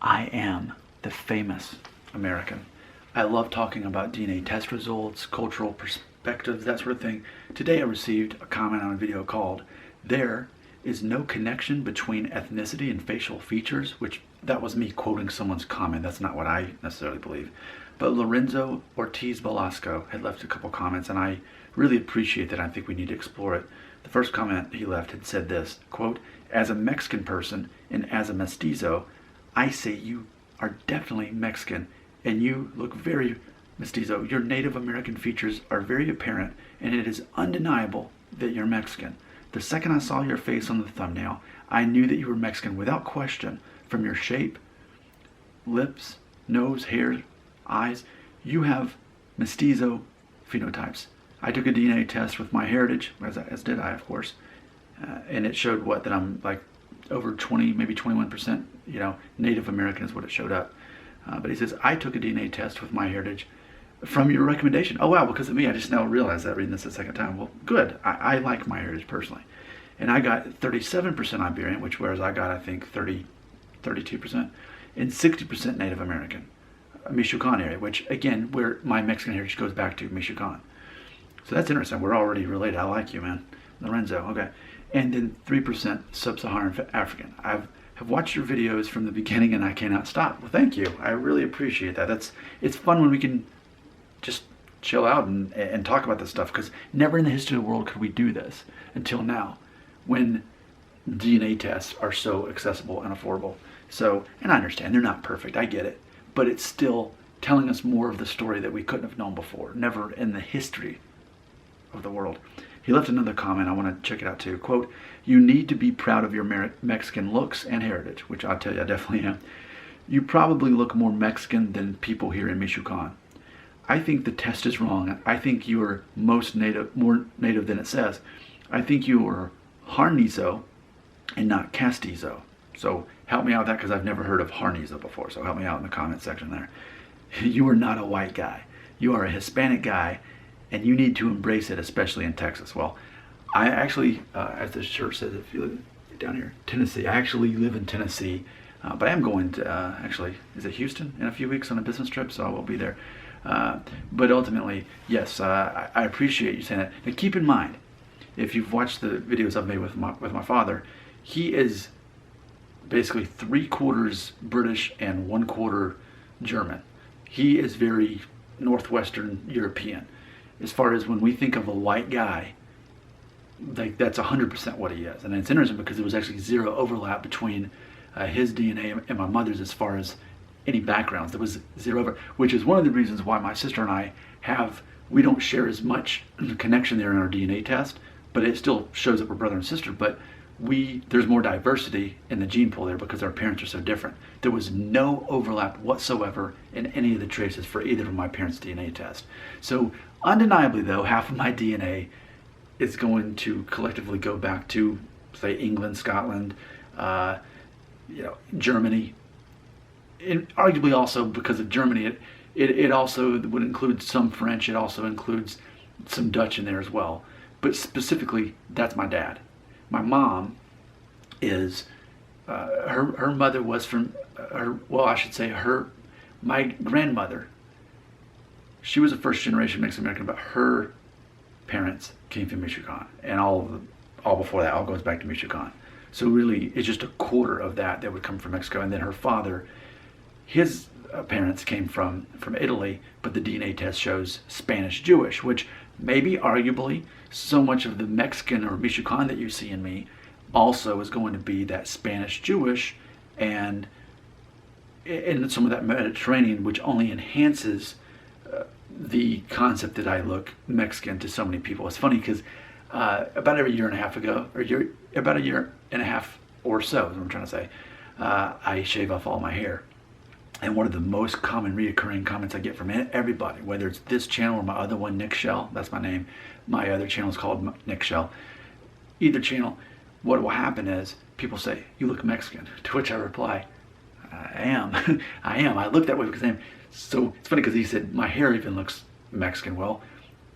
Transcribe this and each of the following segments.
I am the famous American. I love talking about DNA test results, cultural perspectives, that sort of thing. Today I received a comment on a video called, "There is no connection between ethnicity and facial features," which that was me quoting someone's comment. That's not what I necessarily believe. But Lorenzo Ortiz Velasco had left a couple comments, and I really appreciate that. I think we need to explore it. The first comment he left had said this, quote, "As a Mexican person and as a mestizo, I say you are definitely Mexican and you look very mestizo. Your Native American features are very apparent and it is undeniable that you're Mexican. The second I saw your face on the thumbnail, I knew that you were Mexican without question from your shape, lips, nose, hair, eyes. You have mestizo phenotypes. I took a DNA test with my heritage, as did I, of course, and it showed that I'm like over 20, maybe 21%, Native American is what it showed up. But he says, I took a DNA test with my heritage from your recommendation. Oh, wow, because of me. I just now realized that reading this the second time. Well, good. I like my heritage personally. And I got 37% Iberian, whereas I got, I think, 32%, and 60% Native American. Michoacán area, which, again, where my Mexican heritage goes back to, Michoacán. So that's interesting. We're already related. I like you, man. Lorenzo, okay. And then 3% Sub-Saharan African. Have watched your videos from the beginning and I cannot stop. Well, thank you. I really appreciate that. It's fun when we can just chill out and talk about this stuff, because never in the history of the world could we do this until now, when DNA tests are so accessible and affordable. So, and I understand they're not perfect. I get it. But it's still telling us more of the story that we couldn't have known before. Never in the history of the world. He left another comment. I want to check it out too. Quote, "You need to be proud of your Mexican looks and heritage," which I'll tell you I definitely am. "You probably look more Mexican than people here in Michoacán. I think the test is wrong. I think you are more native than it says. I think you are Jarnizo and not Castizo." So help me out with that, because I've never heard of Jarnizo before. So help me out in the comment section there. "You are not a white guy. You are a Hispanic guy, and you need to embrace it, especially in Texas." Well, I actually, as the shirt says, if you live down here, Tennessee. I actually live in Tennessee, but I am going to, actually, is it Houston in a few weeks on a business trip, so I will be there. But ultimately, yes, I appreciate you saying that. Now keep in mind, if you've watched the videos I've made with my father, he is basically 3/4 British and 1/4 German. He is very Northwestern European. As far as when we think of a white guy, like that's 100% what he is. And it's interesting because there was actually zero overlap between his DNA and my mother's as far as any backgrounds. There was zero over, which is one of the reasons why my sister and I we don't share as much connection there in our DNA test, but it still shows that we're brother and sister. But there's more diversity in the gene pool there because our parents are so different. There was no overlap whatsoever in any of the traces for either of my parents' DNA test. So undeniably though, half of my DNA is going to collectively go back to, say, England, Scotland, Germany. And arguably also because of Germany, it also would include some French. It also includes some Dutch in there as well. But specifically, that's my dad. My mom is, her mother was from, my grandmother, she was a first generation Mexican American, but her parents came from Michoacán, and all before that, all goes back to Michoacán. So really, it's just 1/4 of that would come from Mexico. And then her father, his parents came from Italy, but the DNA test shows Spanish Jewish, which maybe arguably so much of the Mexican or Michoacán that you see in me also is going to be that Spanish Jewish and some of that Mediterranean, which only enhances the concept that I look Mexican to so many people. It's funny because about a year and a half or so, is what I'm trying to say, I shave off all my hair. And one of the most common reoccurring comments I get from everybody, whether it's this channel or my other one, Nick Shell, that's my name. My other channel is called Nick Shell. Either channel, what will happen is people say, "You look Mexican," to which I reply, "I am." I am. I look that way because I am. So it's funny because he said, "My hair even looks Mexican." Well,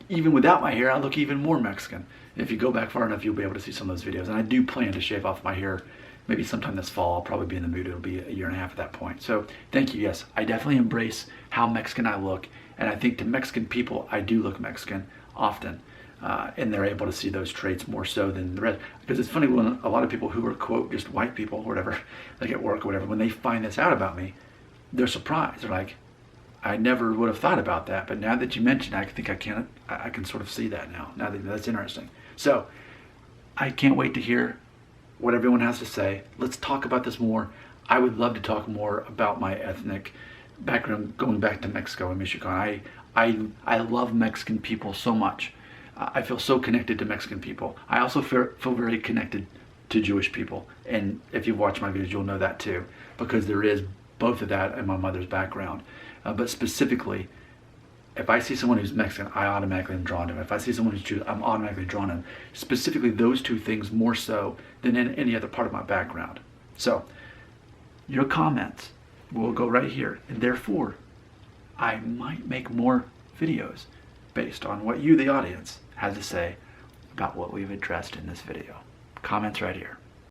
even without my hair, I look even more Mexican. If you go back far enough, you'll be able to see some of those videos. And I do plan to shave off my hair maybe sometime this fall, I'll probably be in the mood. It'll be a year and a half at that point. So thank you. Yes, I definitely embrace how Mexican I look. And I think to Mexican people, I do look Mexican often. And they're able to see those traits more so than the rest. Because it's funny, when a lot of people who are, quote, just white people or whatever, like at work or whatever, when they find this out about me, they're surprised. They're like, I never would have thought about that, but now that you mention it, I think I can sort of see that now. Now that's interesting. So I can't wait to hear what everyone has to say. Let's talk about this more. I would love to talk more about my ethnic background, going back to Mexico and Michoacán. I love Mexican people so much. I feel so connected to Mexican people. I also feel very connected to Jewish people. And if you've watched my videos, you'll know that too, because there is both of that in my mother's background. But specifically, if I see someone who's Mexican, I automatically am drawn to him. If I see someone who's Jewish, I'm automatically drawn to him. Specifically those two things more so than in any other part of my background. So your comments will go right here. And therefore, I might make more videos based on what you, the audience, has to say about what we've addressed in this video. Comments right here.